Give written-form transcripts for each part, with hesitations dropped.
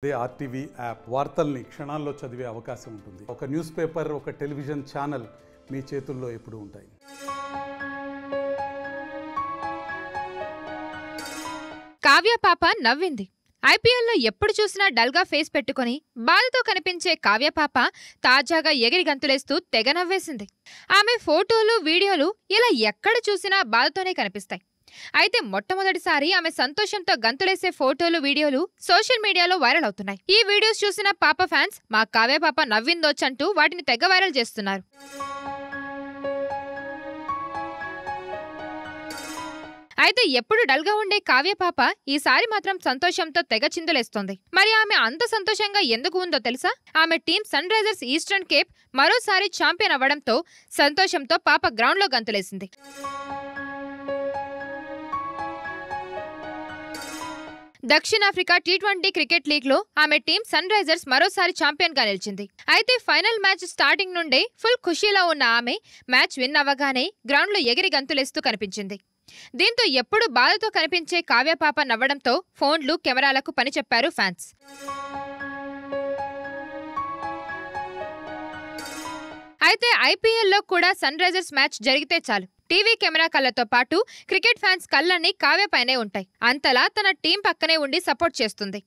అదే RTV app వార్తల్ని క్షణాల్లో చదివే అవకాశం ఉంటుంది. ఒక న్యూస్ పేపర్, ఒక టెలివిజన్ ఛానల్ మీ చేతుల్లో ఎప్పుడూ ఉంటాయి. కావ్య పాప నవ్వింది. ఐపీఎల్లో ఎప్పుడు చూసినా డల్గా ఫేస్ పెట్టుకుని బాధతో కనిపించే కావ్య పాప తాజాగా ఎగిరి గంతులేస్తూ తెగ నవ్వేసింది. ఆమె ఫోటోలు, వీడియోలు ఇలా ఎక్కడ చూసినా బాధతోనే కనిపిస్తాయి. అయితే మొట్టమొదటిసారి ఆమె సంతోషంతో గంతులేసే ఫోటోలు, వీడియోలు సోషల్ మీడియాలో వైరల్ అవుతున్నాయి. ఈ వీడియోస్ చూసిన పాప ఫ్యాన్స్ మా కావ్య పాప నవ్విందోచ్చంటూ వాటిని తెగ వైరల్ చేస్తున్నారు. అయితే ఎప్పుడు డల్గా ఉండే కావ్య పాప ఈసారి మాత్రం సంతోషంతో తెగ చిందులేస్తోంది. మరి ఆమె అంత సంతోషంగా ఎందుకు ఉందో తెలుసా? ఆమె team sunrisers eastern cape మరోసారి ఛాంపియన్ అవ్వడంతో సంతోషంతో పాప గ్రౌండ్లో గంతులేసింది. దక్షిణాఫ్రికా టీ20 క్రికెట్ లీగ్ లో ఆమె టీం సన్ రైజర్స్ మరోసారి ఛాంపియన్ గా నిలిచింది. అయితే ఫైనల్ మ్యాచ్ స్టార్టింగ్ నుండే ఫుల్ ఖుషీలో ఉన్న ఆమె మ్యాచ్ విన్ అవ్వగానే గ్రౌండ్ లో ఎగిరి గంతులేస్తూ కనిపించింది. దీంతో ఎప్పుడు బాధతో కనిపించే కావ్య పాప నవ్వడంతో ఫోన్లు, కెమెరాలకు పని చెప్పారు ఫ్యాన్స్. అయితే ఐపీఎల్లో కూడా సన్ రైజర్స్ మ్యాచ్ జరిగితే చాలు టీవీ కెమెరా కళ్ళతో పాటు క్రికెట్ ఫ్యాన్స్ కళ్ళన్నీ కావ్య పైనే ఉంటాయి. అంతలా తన టీం పక్కనే ఉండి సపోర్ట్ చేస్తుంది.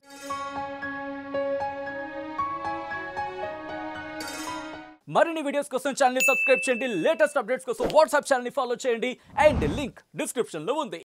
మరిన్ని వీడియోస్ కోసం ఛానల్ ని సబ్స్క్రైబ్ చేయండి. లేటెస్ట్ అప్డేట్స్ కోసం వాట్సాప్ ఛానల్ ని ఫాలో చేయండి. అండ్ లింక్ డిస్క్రిప్షన్ లో ఉంది.